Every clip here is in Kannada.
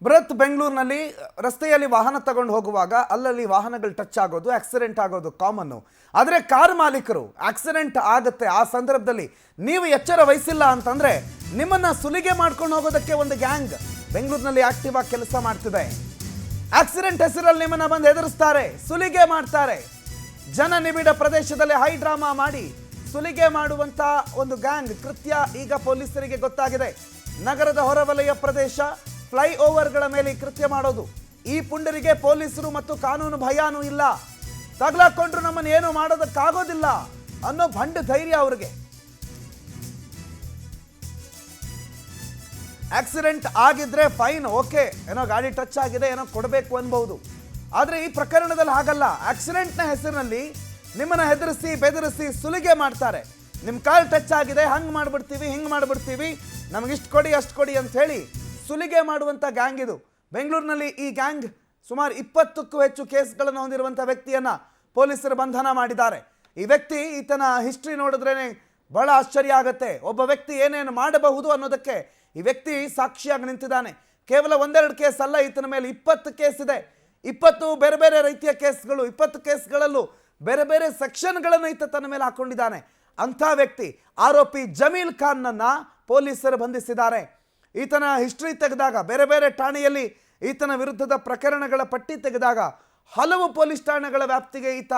ಬೃಹತ್ ಬೆಂಗಳೂರಿನಲ್ಲಿ ರಸ್ತೆಯಲ್ಲಿ ವಾಹನ ತಗೊಂಡು ಹೋಗುವಾಗ ಅಲ್ಲಲ್ಲಿ ವಾಹನಗಳು ಟಚ್ ಆಗೋದು, ಆಕ್ಸಿಡೆಂಟ್ ಆಗೋದು ಕಾಮನ್ನು. ಆದರೆ ಕಾರ್ ಮಾಲೀಕರು ಆಕ್ಸಿಡೆಂಟ್ ಆಗುತ್ತೆ ಆ ಸಂದರ್ಭದಲ್ಲಿ ನೀವು ಎಚ್ಚರ ವಹಿಸಿಲ್ಲ ಅಂತಂದ್ರೆ ನಿಮ್ಮನ್ನ ಸುಲಿಗೆ ಮಾಡ್ಕೊಂಡು ಹೋಗೋದಕ್ಕೆ ಒಂದು ಗ್ಯಾಂಗ್ ಬೆಂಗಳೂರಿನಲ್ಲಿ ಆಕ್ಟಿವ್ ಆಗಿ ಕೆಲಸ ಮಾಡ್ತಿದೆ. ಆಕ್ಸಿಡೆಂಟ್ ಹೆಸರಲ್ಲಿ ನಿಮ್ಮನ್ನ ಬಂದು ಎದುರಿಸ್ತಾರೆ, ಸುಲಿಗೆ ಮಾಡ್ತಾರೆ. ಜನ ನಿಬಿಡ ಪ್ರದೇಶದಲ್ಲಿ ಹೈ ಡ್ರಾಮಾ ಮಾಡಿ ಸುಲಿಗೆ ಮಾಡುವಂತ ಒಂದು ಗ್ಯಾಂಗ್ ಕೃತ್ಯ ಈಗ ಪೊಲೀಸರಿಗೆ ಗೊತ್ತಾಗಿದೆ. ನಗರದ ಹೊರವಲಯ ಪ್ರದೇಶ ಫ್ಲೈಓವರ್ಗಳ ಮೇಲೆ ಕೃತ್ಯ ಮಾಡೋದು. ಈ ಪುಂಡರಿಗೆ ಪೊಲೀಸರು ಮತ್ತು ಕಾನೂನು ಭಯಾನೂ ಇಲ್ಲ. ತಗ್ಲಾಕೊಂಡ್ರು ನಮ್ಮನ್ನು ಏನು ಮಾಡೋದಕ್ಕಾಗೋದಿಲ್ಲ ಅನ್ನೋ ಭಂಡ ಧೈರ್ಯ ಅವ್ರಿಗೆ. ಆಕ್ಸಿಡೆಂಟ್ ಆಗಿದ್ರೆ ಫೈನ್, ಓಕೆ, ಏನೋ ಗಾಡಿ ಟಚ್ ಆಗಿದೆ, ಏನೋ ಕೊಡಬೇಕು ಅನ್ಬಹುದು. ಆದರೆ ಈ ಪ್ರಕರಣದಲ್ಲಿ ಹಾಗಲ್ಲ. ಆಕ್ಸಿಡೆಂಟ್ನ ಹೆಸರಿನಲ್ಲಿ ನಿಮ್ಮನ್ನ ಹೆದರಿಸಿ ಬೆದರಿಸಿ ಸುಲಿಗೆ ಮಾಡ್ತಾರೆ. ನಿಮ್ಮ ಕಾರ್ ಟಚ್ ಆಗಿದೆ, ಹಂಗೆ ಮಾಡ್ಬಿಡ್ತೀವಿ, ಹಿಂಗೆ ಮಾಡ್ಬಿಡ್ತೀವಿ, ನಮಗಿಷ್ಟು ಕೊಡಿ ಅಷ್ಟು ಕೊಡಿ ಅಂತ ಹೇಳಿ ಸುಲಿಗೆ ಮಾಡುವಂಥ ಗ್ಯಾಂಗ್ ಇದು. ಬೆಂಗಳೂರಿನಲ್ಲಿ ಈ ಗ್ಯಾಂಗ್ ಸುಮಾರು 20ಕ್ಕೂ ಹೆಚ್ಚು ಕೇಸ್ಗಳನ್ನು ಹೊಂದಿರುವಂಥ ವ್ಯಕ್ತಿಯನ್ನು ಪೊಲೀಸರು ಬಂಧನ ಮಾಡಿದ್ದಾರೆ. ಈ ವ್ಯಕ್ತಿ, ಈತನ ಹಿಸ್ಟ್ರಿ ನೋಡಿದ್ರೇ ಬಹಳ ಆಶ್ಚರ್ಯ ಆಗುತ್ತೆ. ಒಬ್ಬ ವ್ಯಕ್ತಿ ಏನೇನು ಮಾಡಬಹುದು ಅನ್ನೋದಕ್ಕೆ ಈ ವ್ಯಕ್ತಿ ಸಾಕ್ಷಿಯಾಗಿ ನಿಂತಿದ್ದಾನೆ. ಕೇವಲ ಒಂದೆರಡು ಕೇಸ್ ಅಲ್ಲ, ಈತನ ಮೇಲೆ 20 ಕೇಸ್ ಇದೆ. 20 ಬೇರೆ ಬೇರೆ ರೀತಿಯ ಕೇಸ್ಗಳು, 20 ಕೇಸ್ಗಳಲ್ಲೂ ಬೇರೆ ಬೇರೆ ಸೆಕ್ಷನ್ಗಳನ್ನು ಈತ ತನ್ನ ಮೇಲೆ ಹಾಕೊಂಡಿದ್ದಾನೆ. ಅಂಥ ವ್ಯಕ್ತಿ ಆರೋಪಿ ಜಮೀಲ್ ಖಾನ್ನನ್ನು ಪೊಲೀಸರು ಬಂಧಿಸಿದ್ದಾರೆ. ಈತನ ಹಿಸ್ಟ್ರಿ ತೆಗೆದಾಗ, ಬೇರೆ ಬೇರೆ ಠಾಣೆಯಲ್ಲಿ ಈತನ ವಿರುದ್ಧದ ಪ್ರಕರಣಗಳ ಪಟ್ಟಿ ತೆಗೆದಾಗ ಹಲವು ಪೊಲೀಸ್ ಠಾಣೆಗಳ ವ್ಯಾಪ್ತಿಗೆ ಈತ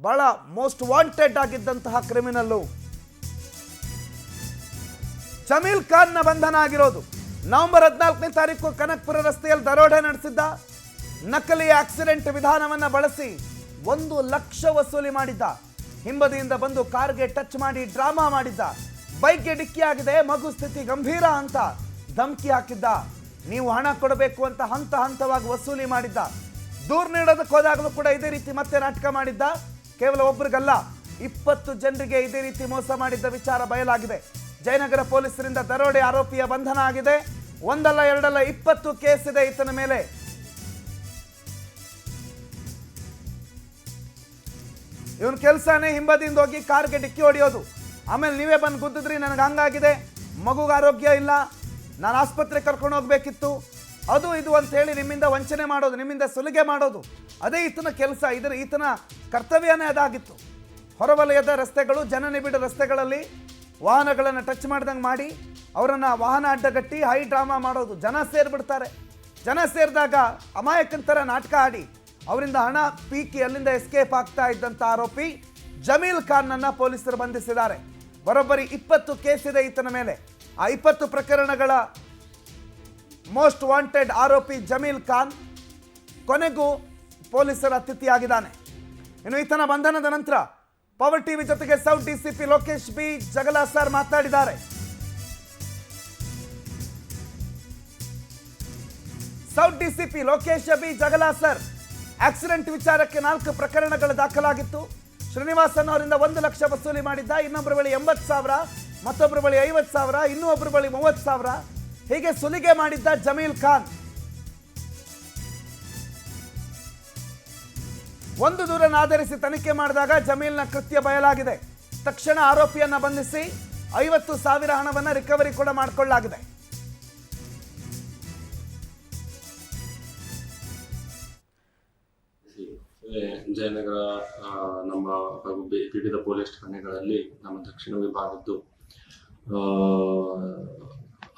ಬಹಳ ಮೋಸ್ಟ್ ವಾಂಟೆಡ್ ಆಗಿದ್ದಂತಹ ಕ್ರಿಮಿನಲ್ಲು. ಜಮೀಲ್ ಖಾನ್ನ ಬಂಧನ ಆಗಿರೋದು ನವೆಂಬರ್ 14ನೇ ತಾರೀಕು ಕನಕಪುರ ರಸ್ತೆಯಲ್ಲಿ ದರೋಡೆ ನಡೆಸಿದ್ದ. ನಕಲಿ ಆಕ್ಸಿಡೆಂಟ್ ವಿಧಾನವನ್ನು ಬಳಸಿ 1 ಲಕ್ಷ ವಸೂಲಿ ಮಾಡಿದ್ದ. ಹಿಂಬದಿಯಿಂದ ಬಂದು ಕಾರ್ಗೆ ಟಚ್ ಮಾಡಿ ಡ್ರಾಮಾ ಮಾಡಿದ್ದ. ಬೈಕ್ಗೆ ಡಿಕ್ಕಿ ಆಗಿದೆ, ಮಗು ಸ್ಥಿತಿ ಗಂಭೀರ ಅಂತ ಧಮಕಿ ಹಾಕಿದ್ದ. ನೀವು ಹಣ ಕೊಡಬೇಕು ಅಂತ ಹಂತ ಹಂತವಾಗಿ ವಸೂಲಿ ಮಾಡಿದ್ದ. ದೂರು ನೀಡೋದಕ್ಕೆ ಹೋದಾಗಲೂ ಕೂಡ ಇದೇ ರೀತಿ ಮತ್ತೆ ನಾಟಕ ಮಾಡಿದ್ದ. ಕೇವಲ ಒಬ್ಬರಿಗಲ್ಲ, 20 ಜನರಿಗೆ ಇದೇ ರೀತಿ ಮೋಸ ಮಾಡಿದ್ದ ವಿಚಾರ ಬಯಲಾಗಿದೆ. ಜಯನಗರ ಪೊಲೀಸರಿಂದ ದರೋಡೆ ಆರೋಪಿಯ ಬಂಧನ ಆಗಿದೆ. ಒಂದಲ್ಲ ಎರಡಲ್ಲ 20 ಕೇಸ್ ಇದೆ ಈತನ ಮೇಲೆ. ಇವನ್ ಕೆಲಸನೇ ಹಿಂಬದಿಯಿಂದ ಹೋಗಿ ಕಾರ್ಗೆ ಡಿಕ್ಕಿ ಹೊಡೆಯೋದು. ಆಮೇಲೆ ನೀವೇ ಬಂದು ಗುದ್ದಿದ್ರಿ, ನನಗೆ ಹಂಗಾಗಿದೆ, ಮಗುಗೆ ಆರೋಗ್ಯ ಇಲ್ಲ, ನಾನು ಆಸ್ಪತ್ರೆ ಕರ್ಕೊಂಡು ಹೋಗ್ಬೇಕಿತ್ತು, ಅದು ಇದು ಅಂತ ಹೇಳಿ ನಿಮ್ಮಿಂದ ವಂಚನೆ ಮಾಡೋದು, ನಿಮ್ಮಿಂದ ಸುಲಿಗೆ ಮಾಡೋದು. ಅದೇ ಈತನ ಕೆಲಸ. ಈತನ ಕರ್ತವ್ಯನೇ ಅದಾಗಿತ್ತು. ಹೊರವಲಯದ ರಸ್ತೆಗಳು, ಜನನಿಬಿಡ ರಸ್ತೆಗಳಲ್ಲಿ ವಾಹನಗಳನ್ನು ಟಚ್ ಮಾಡ್ದಂಗೆ ಮಾಡಿ ಅವರನ್ನು ವಾಹನ ಅಡ್ಡಗಟ್ಟಿ ಹೈ ಡ್ರಾಮಾ ಮಾಡೋದು. ಜನ ಸೇರಿಬಿಡ್ತಾರೆ. ಜನ ಸೇರಿದಾಗ ಅಮಾಯಕನ ಥರ ನಾಟಕ ಆಡಿ ಅವರಿಂದ ಹಣ ಪೀಕಿ ಅಲ್ಲಿಂದ ಎಸ್ಕೇಪ್ ಆಗ್ತಾ ಇದ್ದಂಥ ಆರೋಪಿ ಜಮೀಲ್ ಖಾನ್ನನ್ನು ಪೊಲೀಸರು ಬಂಧಿಸಿದ್ದಾರೆ. ಬರೋಬ್ಬರಿ 20 ಕೇಸ್ ಇದೆ ಈತನ ಮೇಲೆ. ಆ 20 ಪ್ರಕರಣಗಳ ಮೋಸ್ಟ್ ವಾಂಟೆಡ್ ಆರೋಪಿ ಜಮೀಲ್ ಖಾನ್ ಕೊನೆಗೂ ಪೊಲೀಸರ ಅತಿಥಿಯಾಗಿದ್ದಾನೆ. ಇನ್ನು ಈತನ ಬಂಧನದ ನಂತರ ಪವರ್ ಟಿವಿ ಜೊತೆಗೆ south DCP Lokesh B Jagalasar ಮಾತನಾಡಿದ್ದಾರೆ. South DCP Lokesh B Jagalasar, accident ವಿಚಾರಕ್ಕೆ 4 ಪ್ರಕರಣಗಳು ದಾಖಲಾಗಿತ್ತು. ಶ್ರೀನಿವಾಸನ್ ಅವರಿಂದ 1 ಲಕ್ಷ ವಸೂಲಿ ಮಾಡಿದ್ದ. ಇನ್ನೊಬ್ಬರ ಬಳಿ 80,000, ಮತ್ತೊಬ್ಬರ ಬಳಿ 50,000, ಇನ್ನೂ ಒಬ್ಬರ ಬಳಿ 30,000, ಹೀಗೆ ಸುಲಿಗೆ ಮಾಡಿದ್ದ ಜಮೀಲ್ ಖಾನ್. ಒಂದು ದೂರನ್ನು ಆಧರಿಸಿ ತನಿಖೆ ಮಾಡಿದಾಗ ಜಮೀಲ್ನ ಕೃತ್ಯ ಬಯಲಾಗಿದೆ. ತಕ್ಷಣ ಆರೋಪಿಯನ್ನ ಬಂಧಿಸಿ 50,000 ಹಣವನ್ನು ರಿಕವರಿ ಕೂಡ ಮಾಡಿಕೊಳ್ಳಲಾಗಿದೆ. ಜಯನಗರ ನಮ್ಮ ಹಾಗೂ ವಿವಿಧ ಪೊಲೀಸ್ ಠಾಣೆಗಳಲ್ಲಿ ನಮ್ಮ ದಕ್ಷಿಣ ವಿಭಾಗದ್ದು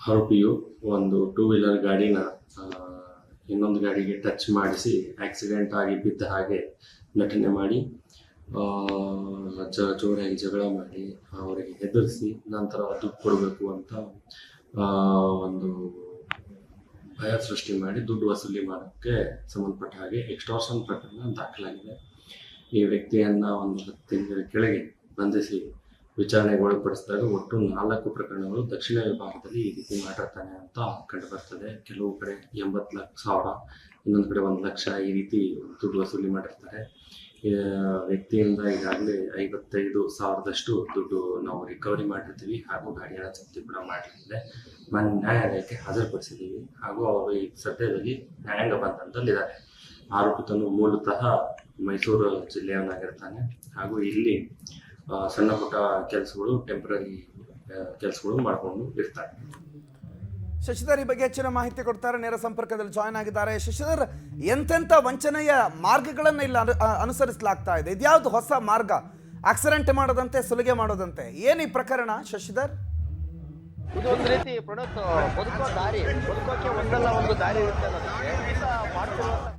ಆರೋಪಿಯು ಒಂದು 2 ವೀಲರ್ ಗಾಡಿನ ಇನ್ನೊಂದು ಗಾಡಿಗೆ ಟಚ್ ಮಾಡಿಸಿ ಆಕ್ಸಿಡೆಂಟ್ ಆಗಿ ಬಿದ್ದ ಹಾಗೆ ನಟನೆ ಮಾಡಿ ಜೋರಾಗಿ ಜಗಳ ಮಾಡಿ ಅವರಿಗೆ ಹೆದರಿಸಿ ನಂತರ ದುಡ್ಡು ಕೊಡಬೇಕು ಅಂತ ಒಂದು ಭಯ ಸೃಷ್ಟಿ ಮಾಡಿ ದುಡ್ಡು ವಸೂಲಿ ಮಾಡೋಕ್ಕೆ ಸಂಬಂಧಪಟ್ಟ ಹಾಗೆ ಎಕ್ಸ್ಟಾರ್ಷನ್ ಪ್ರಕರಣ ದಾಖಲಾಗಿದೆ. ಈ ವ್ಯಕ್ತಿಯನ್ನು ಒಂದು 10 ತಿಂಗಳ ಕೆಳಗೆ ಬಂಧಿಸಿ ವಿಚಾರಣೆಗೆ ಒಳಪಡಿಸಿದಾಗ ಒಟ್ಟು 4 ಪ್ರಕರಣಗಳು ದಕ್ಷಿಣ ವಿಭಾಗದಲ್ಲಿ ಈ ರೀತಿ ಮಾಡಿರ್ತಾನೆ ಅಂತ ಕಂಡು ಬರ್ತದೆ. ಕೆಲವು ಕಡೆ 80,000, ಇನ್ನೊಂದು ಕಡೆ 1 ಲಕ್ಷ ಈ ರೀತಿ ದುಡ್ಡು ವಸೂಲಿ ಮಾಡಿರ್ತಾರೆ. ವ್ಯಕ್ತಿಯಿಂದ ಈಗಾಗಲೇ 55,000ದಷ್ಟು ದುಡ್ಡು ನಾವು ರಿಕವರಿ ಮಾಡಿರ್ತೀವಿ ಹಾಗೂ ಗಾಡಿಯನ್ನು ಜಪ್ತಿ ಕೂಡ ಮಾಡಿರ್ತದೆ. ನ್ಯಾಯಾಲಯಕ್ಕೆ ಹಾಜರುಪಡಿಸಿದ್ದೀವಿ ಹಾಗೂ ಅವರು ಈ ಸದ್ಯದಲ್ಲಿ ನ್ಯಾಯಾಂಗ ಬಂಧನದಲ್ಲಿದ್ದಾರೆ. ಆರೋಪಿತನು ಮೂಲತಃ ಮೈಸೂರು ಜಿಲ್ಲೆಯವನಾಗಿರ್ತಾನೆ ಹಾಗೂ ಇಲ್ಲಿ ಸಣ್ಣ ಪುಟ್ಟ ಕೆಲಸಗಳು, ಟೆಂಪ್ರರಿ ಕೆಲಸಗಳು ಮಾಡಿಕೊಂಡು ಇರ್ತಾರೆ. ಶಶಿಧರ್ ಈ ಬಗ್ಗೆ ಹೆಚ್ಚಿನ ಮಾಹಿತಿ ಕೊಡ್ತಾರೆ, ನೇರ ಸಂಪರ್ಕದಲ್ಲಿ ಜಾಯ್ನ್ ಆಗಿದ್ದಾರೆ. ಶಶಿಧರ್, ಎಂತೆಂಥ ವಂಚನೆಯ ಮಾರ್ಗಗಳನ್ನು ಇಲ್ಲಿ ಅನುಸರಿಸಲಾಗ್ತಾ ಇದೆ? ಇದ್ಯಾವುದು ಹೊಸ ಮಾರ್ಗ? ಆಕ್ಸಿಡೆಂಟ್ ಮಾಡೋದಂತೆ, ಸುಲಿಗೆ ಮಾಡೋದಂತೆ, ಏನು ಈ ಪ್ರಕರಣ ಶಶಿಧರ್? ಇದು ಒಂದು ರೀತಿ ಪ್ರಣೋತ್ ಬದುಕೋ ದಾರಿ, ಬದುಕೋಕೆ ಒಂದಲ್ಲ ಒಂದು ದಾರಿ ಇರುತ್ತೆ ಅನ್ನೋದಕ್ಕೆ ಮಾಡ್ಕೊಳ್ಳುವಂತ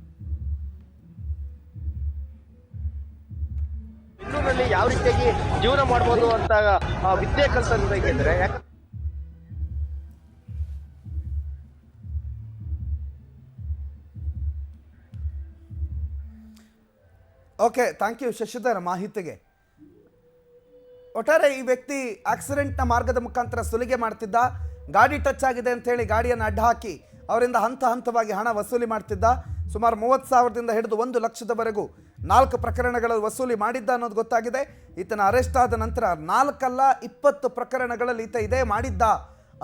ಬೆಂಗಳೂರಲ್ಲಿ ಯಾವ ರೀತಿಯಾಗಿ ಜೀವನ ಮಾಡ್ಬೋದು ಅಂತ ವಿದ್ಯೆ ಕಲ್ತಿದ್ರೆ. ಯಾಕಂದ್ರೆ ಓಕೆ, ಥ್ಯಾಂಕ್ ಯು ಶಶಿಧರ್ ಮಾಹಿತಿಗೆ. ಒಟ್ಟಾರೆ ಈ ವ್ಯಕ್ತಿ ಆಕ್ಸಿಡೆಂಟ್ನ ಮಾರ್ಗದ ಮುಖಾಂತರ ಸುಲಿಗೆ ಮಾಡ್ತಿದ್ದ. ಗಾಡಿ ಟಚ್ ಆಗಿದೆ ಅಂತ ಹೇಳಿ ಗಾಡಿಯನ್ನು ಅಡ್ಡ ಹಾಕಿ ಅವರಿಂದ ಹಂತ ಹಂತವಾಗಿ ಹಣ ವಸೂಲಿ ಮಾಡ್ತಿದ್ದ. ಸುಮಾರು 30,000ದಿಂದ ಹಿಡಿದು 1 ಲಕ್ಷದವರೆಗೂ 4 ಪ್ರಕರಣಗಳಲ್ಲಿ ವಸೂಲಿ ಮಾಡಿದ್ದ ಅನ್ನೋದು ಗೊತ್ತಾಗಿದೆ. ಈತನ ಅರೆಸ್ಟ್ ಆದ ನಂತರ 4 ಅಲ್ಲ 20 ಪ್ರಕರಣಗಳಲ್ಲಿ ಈತ ಇದೇ ಮಾಡಿದ್ದ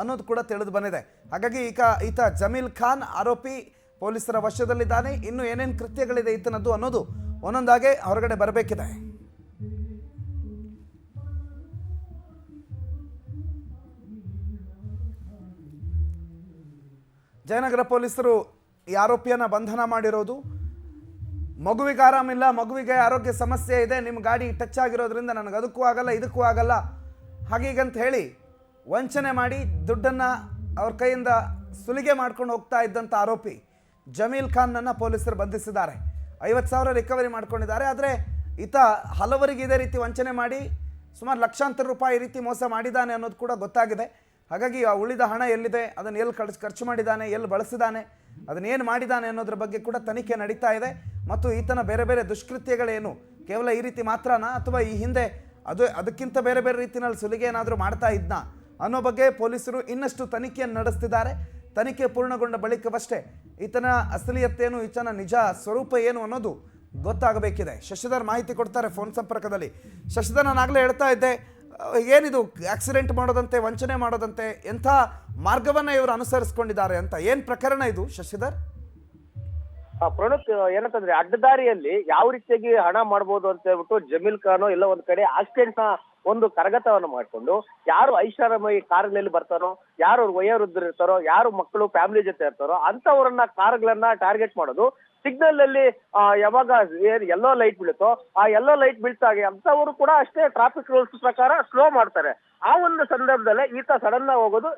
ಅನ್ನೋದು ಕೂಡ ತಿಳಿದು ಬಂದಿದೆ. ಹಾಗಾಗಿ ಈತ ಜಮೀಲ್ ಖಾನ್ ಆರೋಪಿ ಪೊಲೀಸರ ವಶದಲ್ಲಿದ್ದಾನೆ. ಇನ್ನು ಏನೇನು ಕೃತ್ಯಗಳಿದೆ ಈತನದ್ದು ಅನ್ನೋದು ಒಂದೊಂದಾಗೆ ಹೊರಗಡೆ ಬರಬೇಕಿದೆ. ಜಯನಗರ ಪೊಲೀಸರು ಈ ಆರೋಪಿಯನ್ನು ಬಂಧನ ಮಾಡಿರೋದು. ಮಗುವಿಗೆ ಆರಾಮಿಲ್ಲ, ಮಗುವಿಗೆ ಆರೋಗ್ಯ ಸಮಸ್ಯೆ ಇದೆ, ನಿಮ್ಮ ಗಾಡಿ ಟಚ್ ಆಗಿರೋದ್ರಿಂದ ನನಗೆ ಅದಕ್ಕೂ ಆಗಲ್ಲ ಇದಕ್ಕೂ ಆಗಲ್ಲ ಹಾಗೀಗಂತ ಹೇಳಿ ವಂಚನೆ ಮಾಡಿ ದುಡ್ಡನ್ನು ಅವ್ರ ಕೈಯಿಂದ ಸುಲಿಗೆ ಮಾಡ್ಕೊಂಡು ಹೋಗ್ತಾ ಇದ್ದಂಥ ಆರೋಪಿ ಜಮೀಲ್ ಖಾನ್ನನ್ನು ಪೊಲೀಸರು ಬಂಧಿಸಿದ್ದಾರೆ. 50,000 ರಿಕವರಿ ಮಾಡ್ಕೊಂಡಿದ್ದಾರೆ. ಆದರೆ ಈತ ಹಲವರಿಗೆ ಇದೇ ರೀತಿ ವಂಚನೆ ಮಾಡಿ ಸುಮಾರು ಲಕ್ಷಾಂತರ ರೂಪಾಯಿ ರೀತಿ ಮೋಸ ಮಾಡಿದ್ದಾನೆ ಅನ್ನೋದು ಕೂಡ ಗೊತ್ತಾಗಿದೆ. ಹಾಗಾಗಿ ಆ ಉಳಿದ ಹಣ ಎಲ್ಲಿದೆ, ಅದನ್ನು ಎಲ್ಲಿ ಖರ್ಚು ಮಾಡಿದ್ದಾನೆ, ಎಲ್ಲಿ ಬಳಸಿದ್ದಾನೆ, ಅದನ್ನೇನು ಮಾಡಿದ್ದಾನೆ ಅನ್ನೋದ್ರ ಬಗ್ಗೆ ಕೂಡ ತನಿಖೆ ನಡೀತಾ ಇದೆ. ಮತ್ತು ಈತನ ಬೇರೆ ಬೇರೆ ದುಷ್ಕೃತ್ಯಗಳೇನು ಕೇವಲ ಈ ರೀತಿ ಮಾತ್ರನಾ ಅಥವಾ ಈ ಹಿಂದೆ ಅದಕ್ಕಿಂತ ಬೇರೆ ಬೇರೆ ರೀತಿಯಲ್ಲಿ ಸುಲಿಗೆ ಏನಾದರೂ ಮಾಡ್ತಾ ಇದ್ನಾ ಅನ್ನೋ ಬಗ್ಗೆ ಪೊಲೀಸರು ಇನ್ನಷ್ಟು ತನಿಖೆಯನ್ನು ನಡೆಸ್ತಿದ್ದಾರೆ. ತನಿಖೆ ಪೂರ್ಣಗೊಂಡ ಬಳಿಕವಷ್ಟೇ ಈತನ ಅಸಲಿಯತ್ತೇನು, ಈತನ ನಿಜ ಸ್ವರೂಪ ಏನು ಅನ್ನೋದು ಗೊತ್ತಾಗಬೇಕಿದೆ. ಶಶಿಧರ್ ಮಾಹಿತಿ ಕೊಡ್ತಾರೆ ಫೋನ್ ಸಂಪರ್ಕದಲ್ಲಿ. ಶಶಿಧರ್, ನಾನಾಗಲೇ ಹೇಳ್ತಾ ಇದ್ದೆ, ಏನಿದು ಆಕ್ಸಿಡೆಂಟ್ ಮಾಡೋದಂತೆ, ವಂಚನೆ ಮಾಡೋದಂತೆ, ಎಂಥ ಮಾರ್ಗವನ್ನು ಇವರು ಅನುಸರಿಸ್ಕೊಂಡಿದ್ದಾರೆ ಅಂತ. ಏನು ಪ್ರಕರಣ ಇದು ಶಶಿಧರ್? ಪ್ರಣೋತ್, ಏನಂತಂದ್ರೆ ಅಡ್ಡದಾರಿಯಲ್ಲಿ ಯಾವ ರೀತಿಯಾಗಿ ಹಣ ಮಾಡ್ಬೋದು ಅಂತ ಹೇಳ್ಬಿಟ್ಟು ಜಮೀಲ್ ಖಾನ್ ಎಲ್ಲ ಒಂದ್ ಕಡೆ ಆಕ್ಸಿಡೆಂಟ್ ನ ಒಂದು ಕರಗತವನ್ನು ಮಾಡ್ಕೊಂಡು, ಯಾರು ಐಷಾರಾಮಿ ಕಾರುಗಳಲ್ಲಿ ಬರ್ತಾರೋ, ಯಾರು ವಯೋವೃದ್ಧರು ಇರ್ತಾರೋ, ಯಾರು ಮಕ್ಕಳು ಫ್ಯಾಮಿಲಿ ಜೊತೆ ಇರ್ತಾರೋ ಅಂತವರನ್ನ ಕಾರುಗಳನ್ನ ಟಾರ್ಗೆಟ್ ಮಾಡೋದು. ಸಿಗ್ನಲ್ ಅಲ್ಲಿ ಯಾವಾಗ ಎಲ್ಲೋ ಲೈಟ್ ಬೀಳುತ್ತೋ ಆ ಎಲ್ಲೋ ಲೈಟ್ ಬೀಳ್ತಾಗೆ ಅಂತವರು ಕೂಡ ಅಷ್ಟೇ ಟ್ರಾಫಿಕ್ ರೂಲ್ಸ್ ಪ್ರಕಾರ ಸ್ಲೋ ಮಾಡ್ತಾರೆ. ಆ ಒಂದು ಸಂದರ್ಭದಲ್ಲೇ ಈತ ಸಡನ್ ಹೋಗೋದು,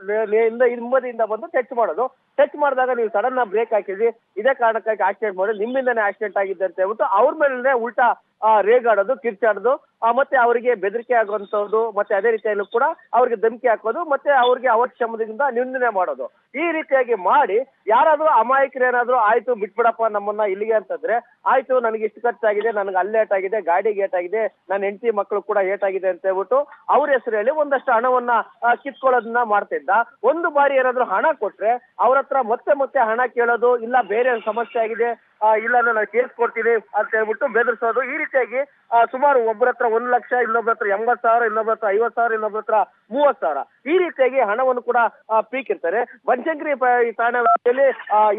ಹಿಂಬದಿಯಿಂದ ಬಂದು ಟಚ್ ಮಾಡೋದು. ಟಚ್ ಮಾಡಿದಾಗ ನೀವು ಸಡನ್ ಬ್ರೇಕ್ ಹಾಕಿದ್ರಿ, ಇದೇ ಕಾರಣಕ್ಕಾಗಿ ಆಕ್ಸಿಡೆಂಟ್ ಮಾಡಿ, ನಿಮ್ಮಿಂದನೇ ಆಕ್ಸಿಡೆಂಟ್ ಆಗಿದೆ ಅಂತ ಹೇಳ್ಬಿಟ್ಟು ಅವ್ರ ಮೇಲೆ ಉಲ್ಟಾ ರೇಗಾಡೋದು, ಕಿರ್ಚಾಡೋದು, ಮತ್ತೆ ಅವರಿಗೆ ಬೆದರಿಕೆ ಆಗುವಂತದ್ದು, ಮತ್ತೆ ಅದೇ ರೀತಿಯಲ್ಲೂ ಕೂಡ ಅವ್ರಿಗೆ ಧಮಕಿ ಹಾಕೋದು, ಮತ್ತೆ ಅವ್ರಿಗೆ ಅವಶ್ಯಮದಿಂದ ನಿಂದನೆ ಮಾಡೋದು. ಈ ರೀತಿಯಾಗಿ ಮಾಡಿ ಯಾರಾದ್ರೂ ಅಮಾಯಕರು ಏನಾದ್ರು ಆಯ್ತು ಬಿಟ್ಬಿಡಪ್ಪ ನಮ್ಮನ್ನ ಇಲ್ಲಿಗೆ ಅಂತಂದ್ರೆ, ಆಯ್ತು ನನಗೆ ಇಷ್ಟು ಖರ್ಚಾಗಿದೆ, ನನಗೆ ಅಲ್ಲಿ ಏಟಾಗಿದೆ, ಗಾಡಿಗೆ ಏಟಾಗಿದೆ, ನನ್ನ ಹೆಂಡತಿ ಮಕ್ಕಳು ಕೂಡ ಏಟಾಗಿದೆ ಅಂತ ಹೇಳ್ಬಿಟ್ಟು ಅವ್ರ ಹೆಸರಲ್ಲಿ ಒಂದಷ್ಟು ಹಣವನ್ನ ಕಿತ್ಕೊಳ್ಳೋದನ್ನ ಮಾಡ್ತಿದ್ದ. ಒಂದು ಬಾರಿ ಏನಾದ್ರು ಹಣ ಕೊಟ್ರೆ ಅವ್ರ ಹತ್ರ ಮತ್ತೆ ಹಣ ಕೇಳೋದು, ಇಲ್ಲ ಬೇರೆ ಸಮಸ್ಯೆ ಆಗಿದೆ, ಇಲ್ಲ ನಾನು ಕೇಸ್ ಕೊಡ್ತೀನಿ ಅಂತ ಹೇಳ್ಬಿಟ್ಟು ಬೆದರಿಸೋದು. ಈ ರೀತಿಯಾಗಿ ಸುಮಾರು ಒಬ್ಬರ ಹತ್ರ 1 ಲಕ್ಷ, ಇನ್ನೊಬ್ಬರ ಹತ್ರ 80,000, ಇನ್ನೊಬ್ಬರ ಹತ್ರ 50,000, ಇನ್ನೊಬ್ಬರ ಹತ್ರ 30,000 ಈ ರೀತಿಯಾಗಿ ಹಣವನ್ನು ಕೂಡ ಪೀಕಿರ್ತಾರೆ. ಬನಶಂಕರಿ ಠಾಣೆಯಲ್ಲಿ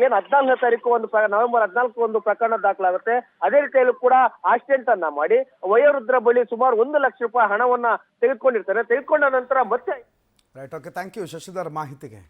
ಏನ್ 14ನೇ ತಾರೀಕು ನವೆಂಬರ್ 14 ಒಂದು ಪ್ರಕರಣ ದಾಖಲಾಗುತ್ತೆ. ಅದೇ ರೀತಿಯಲ್ಲೂ ಕೂಡ ಆಕ್ಸಿಡೆಂಟ್ ಅನ್ನ ಮಾಡಿ ವಯೋವೃದ್ಧರ ಬಳಿ ಸುಮಾರು 1 ಲಕ್ಷ ರೂಪಾಯಿ ಹಣವನ್ನ ತೆಗೆದುಕೊಂಡಿರ್ತಾರೆ. ತೆಗೆದುಕೊಂಡ ನಂತರ ಮತ್ತೆ right, okay, thank you Shashidhar ಮಾಹಿತಿಗೆ.